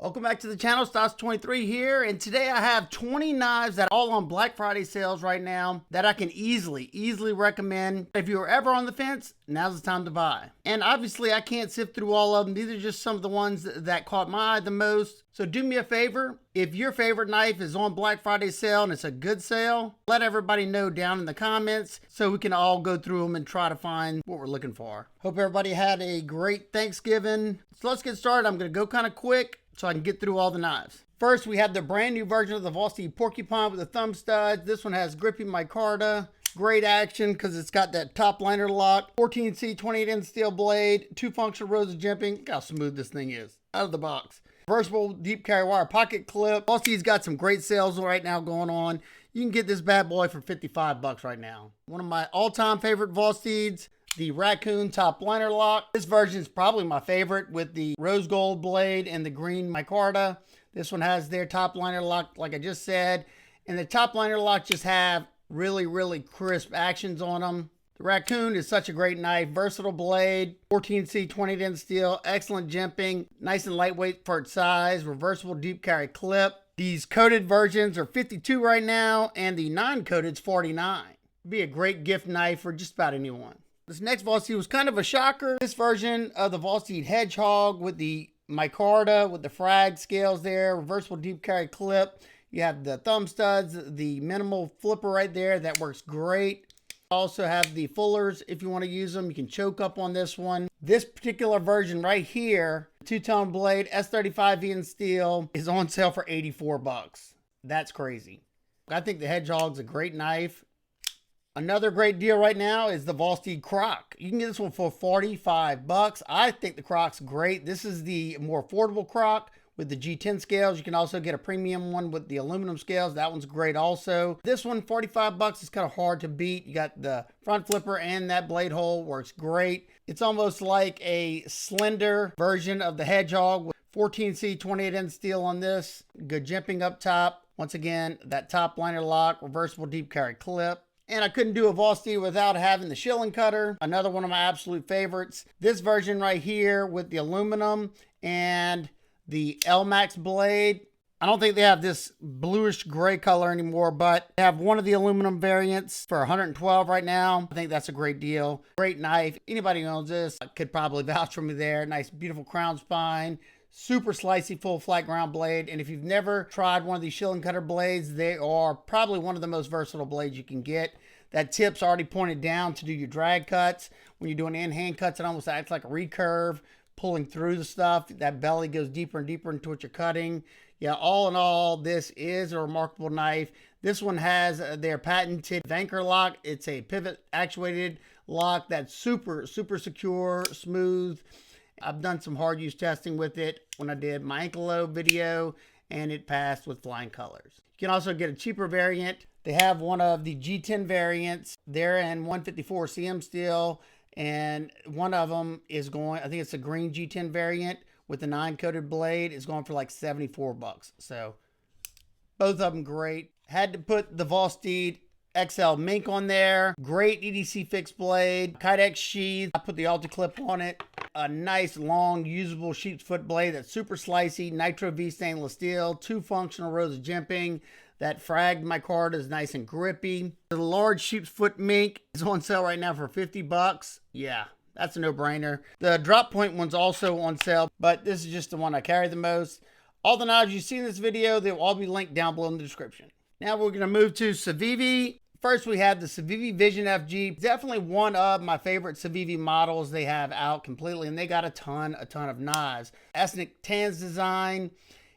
Welcome back to the channel. Stas23 here, and today I have 20 knives that are all on Black Friday sales right now that I can easily recommend. If you're ever on the fence, now's the time to buy. And obviously I can't sift through all of them. These are just some of the ones that caught my eye the most. So do me a favor, if your favorite knife is on Black Friday sale and it's a good sale, let everybody know down in the comments so we can all go through them and try to find what we're looking for. Hope everybody had a great Thanksgiving. So let's get started. I'm going to go kind of quick so I can get through all the knives. First, we have the brand new version of the Vosteed Porcupine with the thumb studs. This one has grippy micarta. Great action because it's got that top liner lock, 14C 28-inch steel blade, 2 functional rows of jimping. Look how smooth this thing is out of the box. Reversible deep carry wire pocket clip. Vosteed's got some great sales right now going on. You can get this bad boy for 55 bucks right now. One of my all-time favorite Vosteeds, the Raccoon top liner lock. This version is probably my favorite with the rose gold blade and the green micarta. This one has their top liner lock, like I just said, and the top liner lock just have really crisp actions on them. The Raccoon is such a great knife, versatile blade, 14C 20-inch steel, excellent jimping, nice and lightweight for its size, reversible deep carry clip. These coated versions are 52 right now, and the non-coated is 49. Be a great gift knife for just about anyone. This next Vosteed was kind of a shocker. This version of the Vosteed Hedgehog with the micarta, with the frag scales there, reversible deep carry clip. You have the thumb studs, the minimal flipper right there. That works great. Also have the fullers if you want to use them. You can choke up on this one. This particular version right here, two-tone blade, S35V in steel, is on sale for 84 bucks. That's crazy. I think the Hedgehog's a great knife. Another great deal right now is the Vosteed Kroc. You can get this one for 45 bucks. I think the Kroc's great. This is the more affordable Kroc with the G10 scales. You can also get a premium one with the aluminum scales. That one's great also. This one, 45 bucks, is kind of hard to beat. You got the front flipper and that blade hole works great. It's almost like a slender version of the Hedgehog with 14C 28-inch steel on this. Good jimping up top. Once again, that top liner lock, reversible deep carry clip. And I couldn't do a Vosteed without having the Shilin cutter, another one of my absolute favorites. This version right here with the aluminum and the L-Max blade. I don't think they have this bluish gray color anymore, but they have one of the aluminum variants for 112 right now. I think that's a great deal. Great knife. Anybody who owns this could probably vouch for me there. Nice, beautiful crown spine. Super slicey full flat ground blade. And if you've never tried one of these Shilin cutter blades, they are probably one of the most versatile blades you can get. That tip's already pointed down to do your drag cuts. When you're doing in-hand cuts, it almost acts like a recurve, pulling through the stuff. That belly goes deeper and deeper into what you're cutting. Yeah, all in all, this is a remarkable knife. This one has their patented anchor lock. It's a pivot actuated lock that's super secure, smooth. I've done some hard use testing with it when I did my ankle lobe video, and it passed with flying colors. You can also get a cheaper variant. They have one of the G10 variants. They're in 154 cm steel, and one of them is going, I think it's a green G10 variant with the 9-coated blade. It's going for like 74 bucks. So both of them great. Had to put the Vosteed XL Mink on there. Great EDC fixed blade. Kydex sheath. I put the Alta clip on it. A nice long usable sheep's foot blade that's super slicey. Nitro-V stainless steel. 2 functional rows of jimping. That fragged micarta is nice and grippy. The large sheep's foot Mink is on sale right now for 50 bucks. Yeah, that's a no-brainer. The drop point one's also on sale, but this is just the one I carry the most. All the knives you see in this video, they'll all be linked down below in the description. Now we're going to move to Civivi. First, we have the Civivi Vision FG. Definitely one of my favorite Civivi models they have out completely, and they got a ton of knives. Ethnic Tan's design.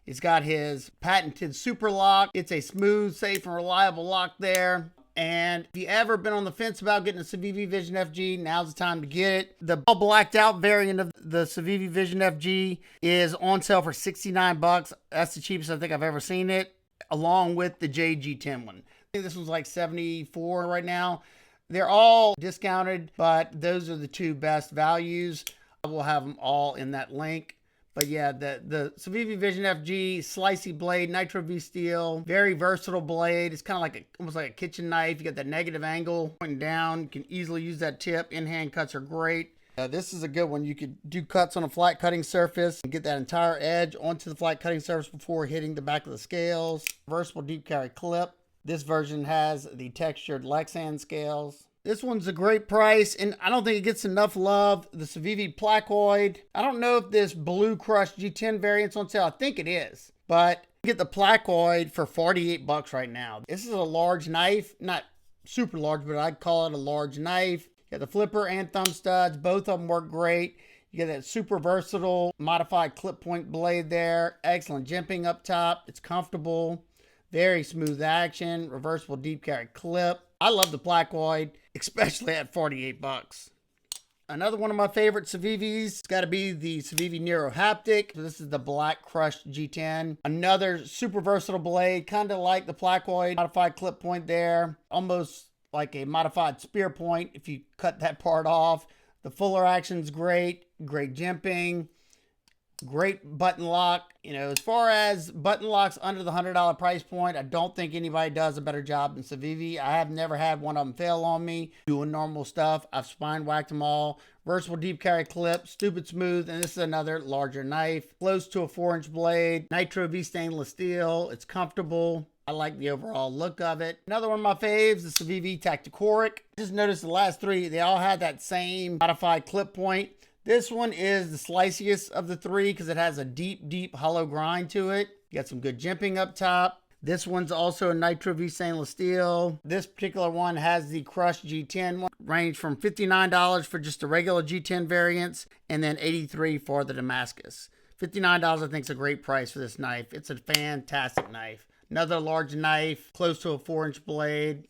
It's got his patented super lock. It's a smooth, safe, and reliable lock there. And if you ever been on the fence about getting a Civivi Vision FG, now's the time to get it. The all blacked out variant of the Civivi Vision FG is on sale for 69 bucks. That's the cheapest I think I've ever seen it, along with the JG10 one. I think this one's like 74 right now. They're all discounted, but those are the two best values. I will have them all in that link. But yeah, the Civivi Vision FG, slicey blade, Nitro-V steel, very versatile blade. It's kind of like almost like a kitchen knife. You got that negative angle pointing down. You can easily use that tip. In-hand cuts are great. This is a good one. You could do cuts on a flat cutting surface and get that entire edge onto the flat cutting surface before hitting the back of the scales. Reversible deep carry clip. This version has the textured Lexan scales. This one's a great price, and I don't think it gets enough love. The Civivi Placoid. I don't know if this Blue Crush G10 variant's on sale. I think it is. But you get the Placoid for 48 bucks right now. This is a large knife. Not super large, but I'd call it a large knife. You got the flipper and thumb studs. Both of them work great. You get that super versatile modified clip point blade there. Excellent jimping up top. It's comfortable. Very smooth action. Reversible deep carry clip. I love the Placoid, especially at 48 bucks. Another one of my favorite Civivis, it's got to be the Civivi NEUROHAPTIC. This is the Black Crushed G10. Another super versatile blade, kind of like the Placoid. Modified clip point there. Almost like a modified spear point if you cut that part off. The fuller action's great. Great jimping. Great button lock. You know, as far as button locks under the $100 price point, I don't think anybody does a better job than Civivi. I have never had one of them fail on me doing normal stuff. I've spine whacked them all. Versatile deep carry clip, stupid smooth, and this is another larger knife. Close to a 4-inch blade. Nitro-V stainless steel. It's comfortable. I like the overall look of it. Another one of my faves, the Civivi TACTICORIX. Just noticed the last three, they all had that same modified clip point. This one is the sliciest of the three because it has a deep hollow grind to it. You got some good jimping up top. This one's also a Nitro-V stainless steel. This particular one has the crushed G10 one. Range from $59 for just the regular G10 variants and then $83 for the Damascus. $59 I think is a great price for this knife. It's a fantastic knife. Another large knife, close to a 4-inch blade.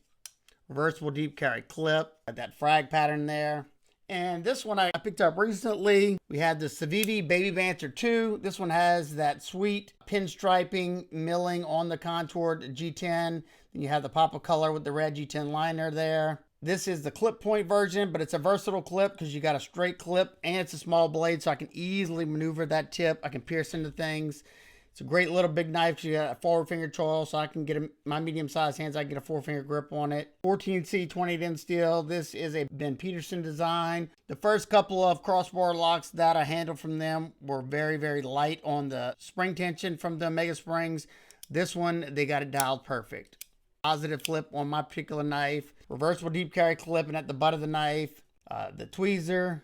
Reversible deep carry clip. Got that frag pattern there. And this one I picked up recently. We had the Civivi Baby Banter 2. This one has that sweet pinstriping milling on the contoured G10. Then you have the pop of color with the red G10 liner there. This is the clip point version, but it's a versatile clip because you got a straight clip and it's a small blade, so I can easily maneuver that tip. I can pierce into things. It's a great little big knife because you got a forward finger choil, so I can get my medium-sized hands, I can get a 4-finger grip on it. 14C 28N steel. This is a Ben Peterson design. The first couple of crossbar locks that I handled from them were very light on the spring tension from the Mega Springs. This one, they got it dialed perfect. Positive flip on my particular knife. Reversible deep carry clip and at the butt of the knife. The tweezer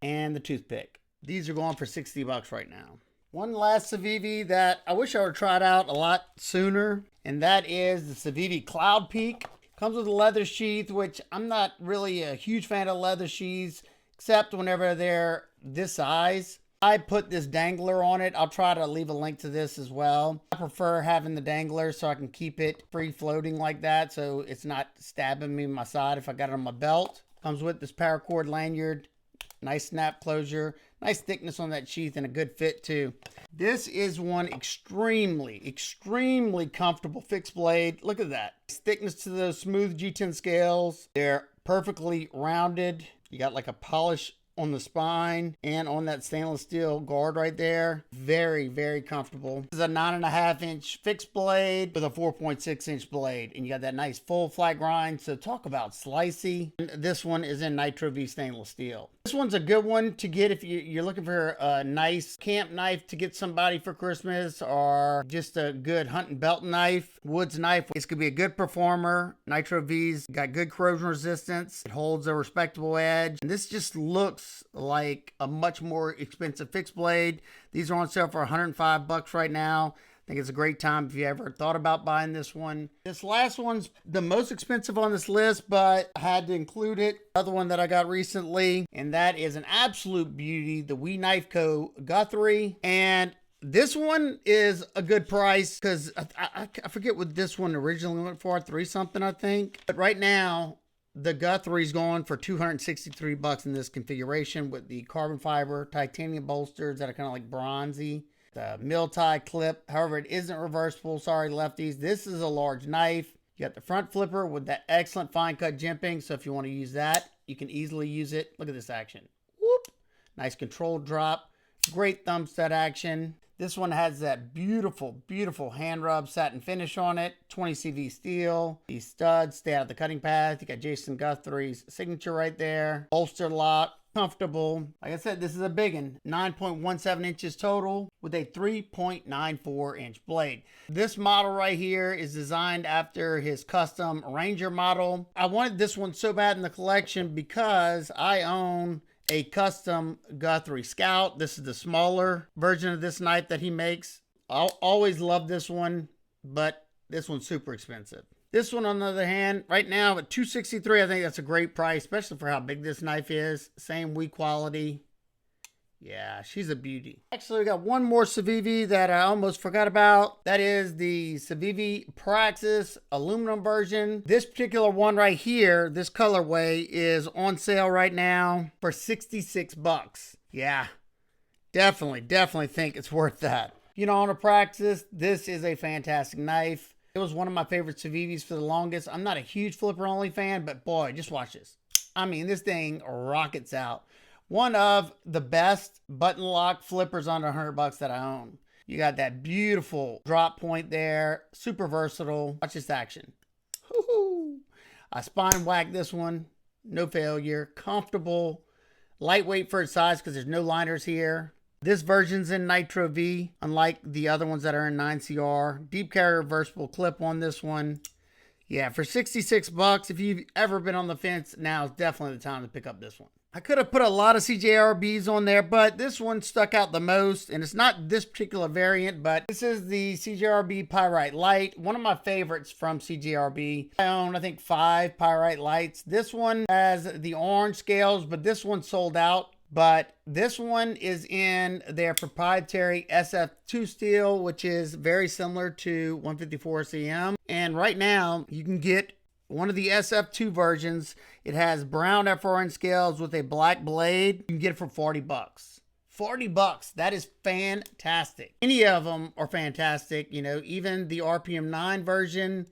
and the toothpick. These are going for 60 bucks right now. One last Civivi that I wish I would try it out a lot sooner, and that is the Civivi Cloud Peak. Comes with a leather sheath, which I'm not really a huge fan of leather sheaths, except whenever they're this size. I put this dangler on it. I'll try to leave a link to this as well. I prefer having the dangler so I can keep it free floating like that, so it's not stabbing me in my side if I got it on my belt. Comes with this paracord lanyard. Nice snap closure. Nice thickness on that sheath and a good fit too. This is one extremely comfortable fixed blade. Look at that. Thickness to those smooth G10 scales. They're perfectly rounded. You got like a polish on the spine and on that stainless steel guard right there. Very comfortable. This is a 9.5-inch fixed blade with a 4.6-inch blade, and you got that nice full flat grind. So talk about slicey. And this one is in Nitro-V stainless steel. This one's a good one to get if you're looking for a nice camp knife to get somebody for Christmas, or just a good hunting belt knife, woods knife. This could be a good performer. Nitro-V's got good corrosion resistance. It holds a respectable edge. And this just looks like a much more expensive fixed blade. These are on sale for 105 bucks right now. I think it's a great time if you ever thought about buying this one. This last one's the most expensive on this list, but I had to include it. Another one that I got recently, and that is an absolute beauty, the We Knife Co. Guthrie. And this one is a good price because I forget what this one originally went for, 3 something I think. But right now, the Guthrie's going for 263 bucks in this configuration with the carbon fiber titanium bolsters that are kind of like bronzy. The Militaw clip, however, it isn't reversible. Sorry, lefties. This is a large knife. You got the front flipper with that excellent fine cut jimping. So if you want to use that, you can easily use it. Look at this action. Whoop. Nice controlled drop. Great thumb stud action. This one has that beautiful hand rub satin finish on it. 20 CV steel. These studs stay out of the cutting path. You got Jason Guthrie's signature right there. Bolster lock. Comfortable. Like I said, this is a big one. 9.17 inches total with a 3.94 inch blade. This model right here is designed after his custom Ranger model. I wanted this one so bad in the collection because I own a custom Guthrie Scout. This is the smaller version of this knife that he makes. I'll always love this one, but this one's super expensive. This one, on the other hand, right now at $263, I think that's a great price, especially for how big this knife is. Same weak quality. Yeah, she's a beauty. Actually, we got one more Civivi that I almost forgot about. That is the Civivi Praxis aluminum version. This particular one right here, this colorway, is on sale right now for 66 bucks. Yeah, definitely think it's worth that. You know, on a Praxis, this is a fantastic knife. It was one of my favorite Civivis for the longest. I'm not a huge flipper only fan, but boy, just watch this. I mean, this thing rockets out. One of the best button lock flippers under 100 bucks that I own. You got that beautiful drop point there. Super versatile. Watch this action. Woo-hoo. I spine whacked this one. No failure. Comfortable. Lightweight for its size because there's no liners here. This version's in Nitro-V, unlike the other ones that are in 9CR. Deep carry reversible clip on this one. Yeah, for 66 bucks, if you've ever been on the fence, now is definitely the time to pick up this one. I could have put a lot of Cjrbs on there, but this one stuck out the most, and it's not this particular variant, but this is the Cjrb Pyrite Light, one of my favorites from Cjrb. I own, I think, 5 Pyrite Lights. This one has the orange scales, but this one sold out. But this one is in their proprietary SF2 steel, which is very similar to 154 CM. And right now, you can get one of the SF2 versions. It has brown FRN scales with a black blade. You can get it for 40 bucks. 40 bucks. That is fantastic. Any of them are fantastic. You know, even the RPM 9 version.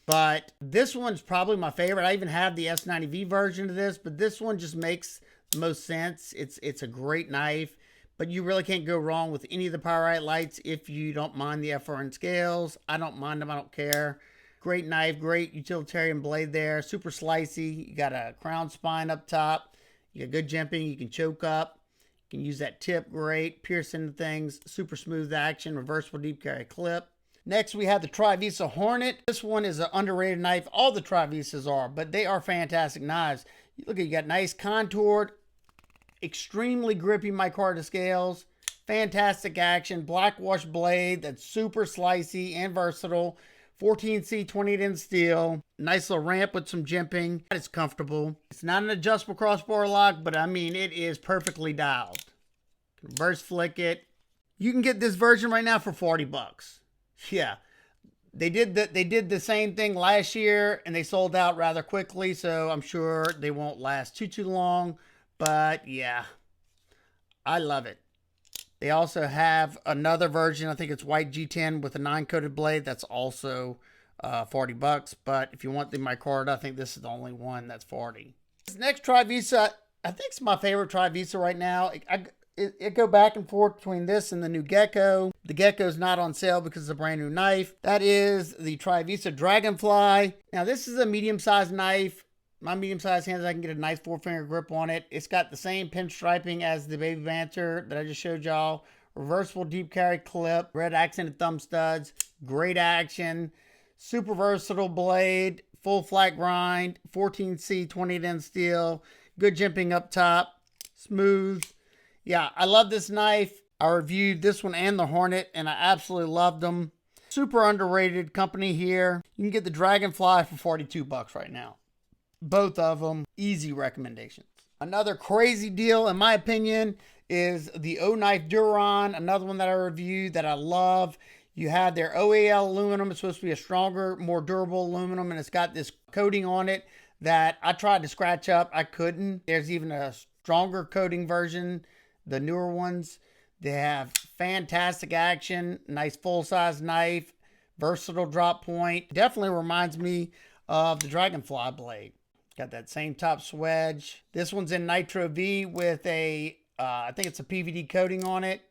But this one's probably my favorite. I even have the S90V version of this, but this one just makes most sense. It's a great knife, but you really can't go wrong with any of the Pyrite Lights if you don't mind the FRN scales. I don't mind them. I don't care. Great knife, great utilitarian blade there. Super slicey. You got a crown spine up top. You got good jimping. You can choke up. You can use that tip great. Pierce into things. Super smooth action. Reversible deep carry clip. Next, we have the Trivisa Hornet. This one is an underrated knife. All the Trivisas are, but they are fantastic knives. Look at, you got nice contoured, extremely grippy micarta scales, fantastic action, black wash blade that's super slicey and versatile, 14C 28 steel, nice little ramp with some jimping. It's comfortable. It's not an adjustable crossbar lock, but I mean, it is perfectly dialed. Reverse flick it. You can get this version right now for 40 bucks. Yeah. They did the same thing last year and they sold out rather quickly, so I'm sure they won't last too long. But yeah, I love it. They also have another version. I think it's white G10 with a 9-coated blade. That's also 40 bucks. But if you want the micarta, I think this is the only one that's 40. This next Trivisa, I think it's my favorite Trivisa right now. It go back and forth between this and the new Gecko. The Gecko's not on sale because it's a brand new knife. That is the Trivisa Dragonfly. Now this is a medium-sized knife. My medium-sized hands, I can get a nice 4-finger grip on it. It's got the same pinstriping as the Baby Banter that I just showed y'all. Reversible deep carry clip, red accented thumb studs, great action, super versatile blade, full flat grind, 14C 28N steel, good jimping up top, smooth. Yeah, I love this knife. I reviewed this one and the Hornet, and I absolutely loved them. Super underrated company here. You can get the Dragonfly for 42 bucks right now. Both of them, easy recommendations. Another crazy deal, in my opinion, is the OKNIFE Duron, another one that I reviewed that I love. You have their OAL aluminum. It's supposed to be a stronger, more durable aluminum, and it's got this coating on it that I tried to scratch up. I couldn't. There's even a stronger coating version, the newer ones. They have fantastic action, nice full-size knife, versatile drop point. Definitely reminds me of the Dragonfly blade. Got that same top swedge. This one's in Nitro-V with a, I think it's a PVD coating on it.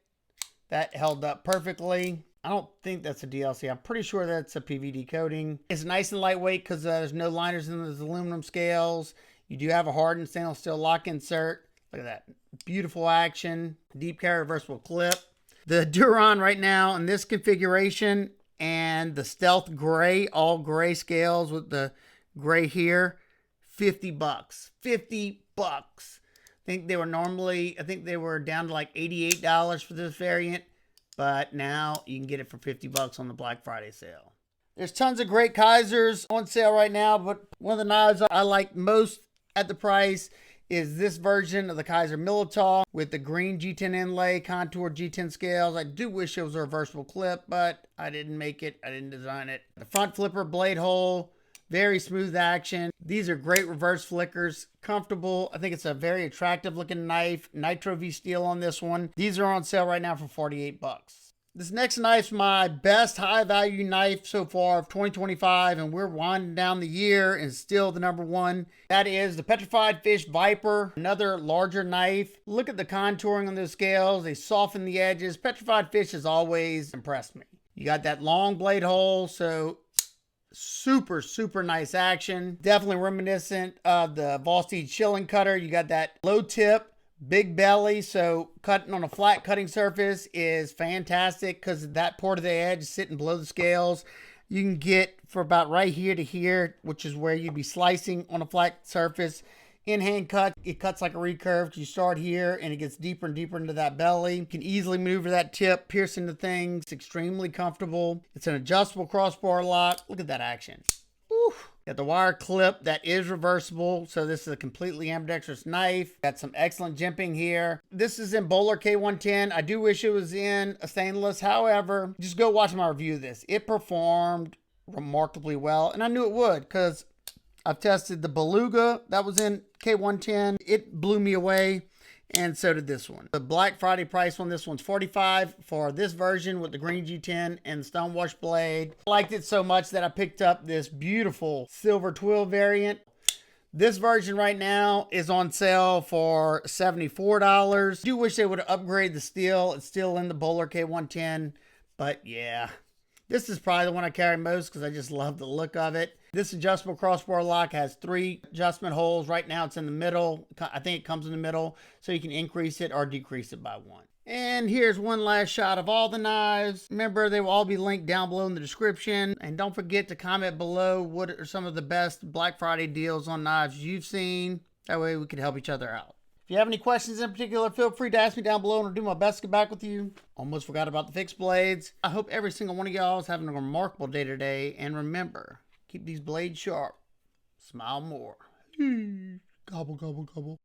That held up perfectly. I don't think that's a DLC. I'm pretty sure that's a PVD coating. It's nice and lightweight because there's no liners in those aluminum scales. You do have a hardened stainless steel lock insert. Look at that. Beautiful action. Deep carry reversible clip. The Duron right now in this configuration and the stealth gray, all gray scales with the gray here, $50. $50. I think they were down to like $88 for this variant, but now you can get it for $50 on the Black Friday sale. There's tons of great Kizers on sale right now, but one of the knives I like most at the price is this version of the Kizer Militaw with the green G10 inlay, contour G10 scales. I do wish it was a reversible clip, but I didn't make it. I didn't design it. The front flipper blade hole, very smooth action. These are great reverse flickers, comfortable. I think it's a very attractive looking knife. Nitro-V steel on this one. These are on sale right now for 48 bucks. This next knife's my best high value knife so far of 2025, and we're winding down the year and still the number one. That is the Petrified Fish Viper, another larger knife. Look at the contouring on those scales. They soften the edges. Petrified Fish has always impressed me. You got that long blade hole, so super, super nice action. Definitely reminiscent of the Vosteed Shilin cutter. You got that low tip, big belly, so cutting on a flat cutting surface is fantastic because that port of the edge is sitting below the scales. You can get for about right here to here, which is where you'd be slicing on a flat surface. In-hand cut, it cuts like a recurve. You start here and it gets deeper and deeper into that belly. You can easily maneuver that tip, pierce into things. It's extremely comfortable. It's an adjustable crossbar lock. Look at that action. Woo. Got the wire clip that is reversible, so this is a completely ambidextrous knife. Got some excellent jimping here. This is in Bowler K110. I do wish it was in a stainless. However, just go watch my review of this. It performed remarkably well, and I knew it would because I've tested the Beluga that was in K110. It blew me away, and so did this one. The Black Friday price on this one's $45 for this version with the green G10 and the stonewash blade. I liked it so much that I picked up this beautiful silver twill variant. This version right now is on sale for $74. I do wish they would have upgraded the steel. It's still in the Bowler K110, but yeah. This is probably the one I carry most because I just love the look of it. This adjustable crossbar lock has 3 adjustment holes. Right now it's in the middle. I think it comes in the middle, so you can increase it or decrease it by 1. And here's one last shot of all the knives. Remember, they will all be linked down below in the description. And don't forget to comment below what are some of the best Black Friday deals on knives you've seen. That way we can help each other out. If you have any questions in particular, feel free to ask me down below and I'll do my best to get back with you. Almost forgot about the fixed blades. I hope every single one of y'all is having a remarkable day today. And remember, keep these blades sharp. Smile more. Gobble, gobble, gobble.